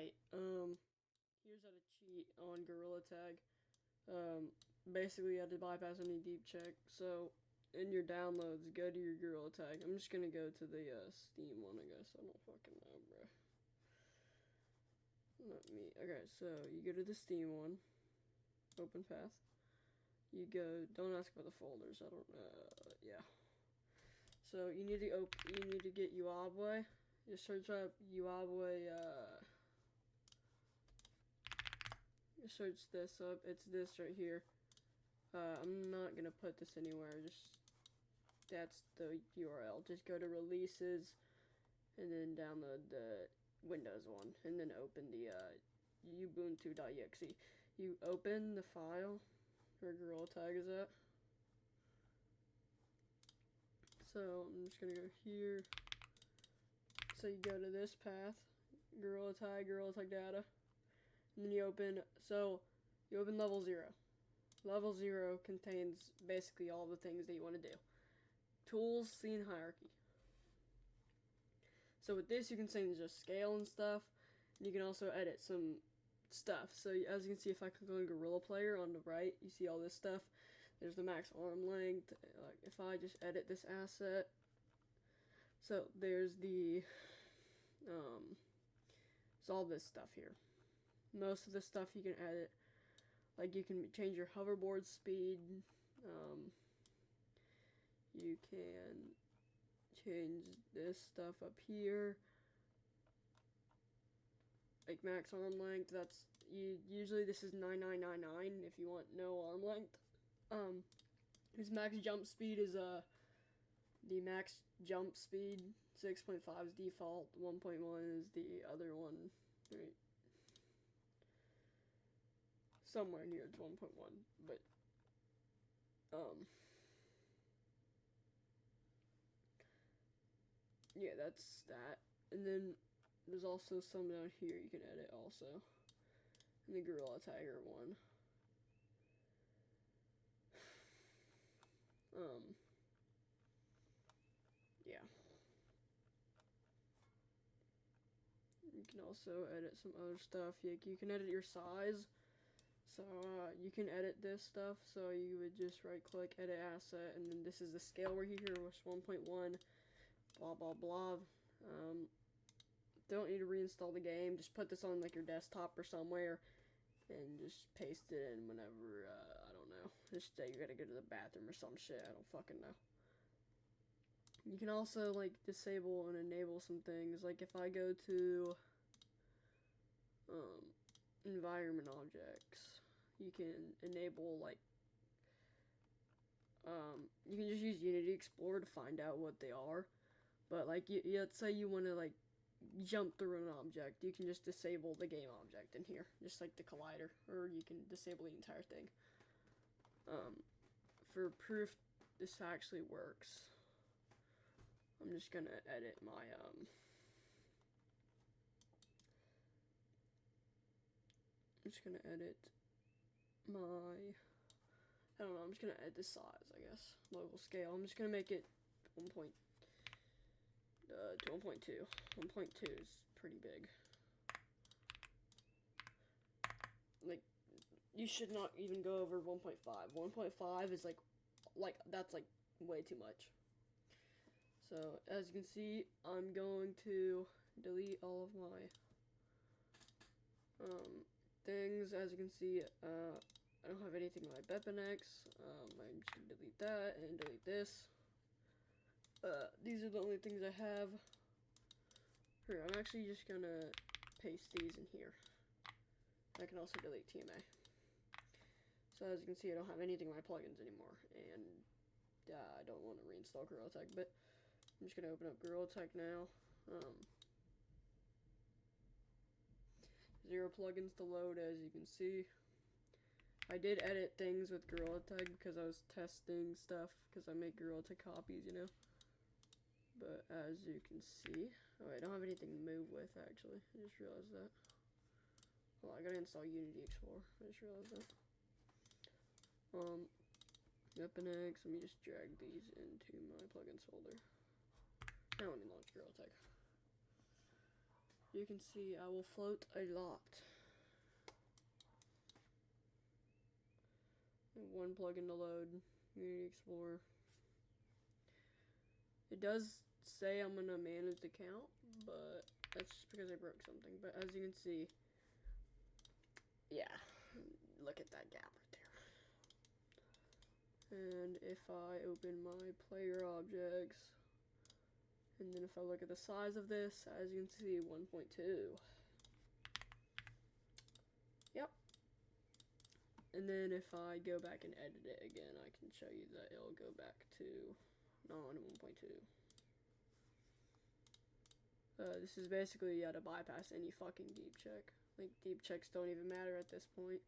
Alright, here's how to cheat on Gorilla Tag. Basically you have to bypass any deep check. So, in your downloads, go to your Gorilla Tag. I'm just gonna go to the, Steam one, I guess. I don't fucking know, bro. Not me. Okay, so, you go to the Steam one. Open path. You go, don't ask about the folders, I don't know, yeah. So, you need to get Uabwe. Just search up Uabwe, search this up. It's this right here. I'm not gonna put this anywhere. Just that's the URL. Just go to releases, and then download the Windows one, and then open the ubuntu.exe. You open the file where Gorilla Tag is at. So I'm just gonna go here. So you go to this path, Gorilla Tag data. And then you open level 0. Level 0 contains basically all the things that you want to do. Tools, scene hierarchy. So with this you can change the scale and stuff. And you can also edit some stuff. So as you can see, if I click on Gorilla Player on the right, you see all this stuff. There's the max arm length. Like if I just edit this asset. So there's the it's all this stuff here. Most of the stuff you can edit, like you can change your hoverboard speed, you can change this stuff up here, like max arm length. That's usually this is 9999 if you want no arm length. His max jump speed is the max jump speed. 6.5 is default, 1.1 is the other one, right? Somewhere near it's 1.1, but yeah, that's that. And then there's also some down here you can edit also in the Gorilla Tiger one. Yeah, you can also edit some other stuff. You can edit your size. So, you can edit this stuff, so you would just right-click, edit asset, and then this is the scale we're here, which is 1.1, blah, blah, blah. Don't need to reinstall the game, just put this on, like, your desktop or somewhere, and just paste it in whenever, I don't know, just say you gotta go to the bathroom or some shit, I don't fucking know. You can also, like, disable and enable some things, like, if I go to, environment objects, you can enable, like, you can just use Unity Explorer to find out what they are, but, like, let's say you want to, like, jump through an object, you can just disable the game object in here, just like the collider, or you can disable the entire thing. For proof this actually works, I'm just gonna edit my, I'm just gonna edit my, I don't know, I'm just gonna edit the size, I guess, local scale. I'm just gonna make it 1.2. 1.2 is pretty big. Like, you should not even go over 1.5. 1.5 is like that's like way too much. So as you can see, I'm going to delete all of my things. As you can see, I don't have anything in my Bepinex. I'm just gonna delete that and delete this. These are the only things I have. Here, I'm actually just gonna paste these in here. I can also delete TMA. So as you can see, I don't have anything in my plugins anymore, and I don't want to reinstall Gorilla Tag, but I'm just gonna open up Gorilla Tag now. 0 plugins to load, as you can see. I did edit things with Gorilla Tag because I was testing stuff, because I make Gorilla Tag copies, you know. But as you can see, oh, I don't have anything to move with, actually. I just realized that. Well, I gotta install Unity Explorer. I just realized that. Epinex, let me just drag these into my plugins folder. Now let me launch Gorilla Tag. you can see I will float a lot. One plugin to load, Unity Explorer. It does say I'm gonna manage the count, but that's just because I broke something. But as you can see, yeah, look at that gap right there. And if I open my player objects, and then if I look at the size of this, as you can see, 1.2. Yep. And then if I go back and edit it again, I can show you that it'll go back to non 1.2. This is basically to bypass any fucking deep check. Like, deep checks don't even matter at this point.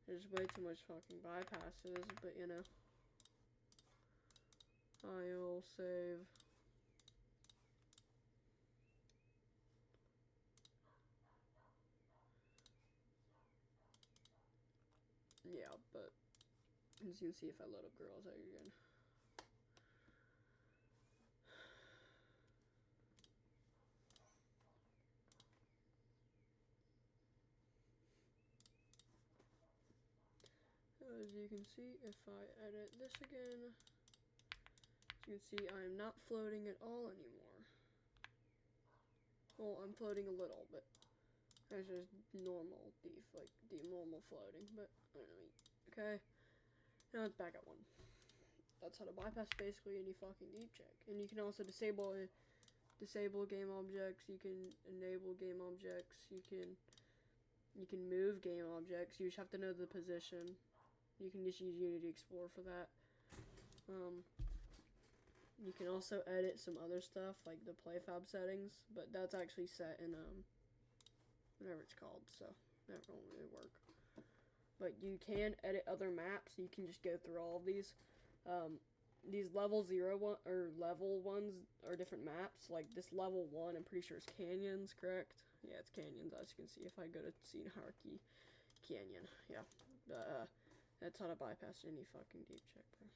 There's way too much fucking bypasses, but you know. I'll save. Yeah, but as you can see, if I load up girls again. As you can see, if I edit this again, as you can see, I am not floating at all anymore. Well, I'm floating a little, but that's just normal normal floating, but I don't know. Okay, now it's back at 1. That's how to bypass basically any fucking deep check. And you can also disable game objects, you can enable game objects, you can move game objects. You just have to know the position. You can just use Unity Explorer for that. You can also edit some other stuff like the playfab settings, but that's actually set in whatever it's called, so that won't really work. But you can edit other maps. You can just go through all of these. These level 0 or level ones are different maps. Like this level 1, I'm pretty sure it's canyons, correct? Yeah, it's canyons. As you can see, if I go to scene hierarchy, canyon. Yeah, that's how to bypass any fucking deep check, bro.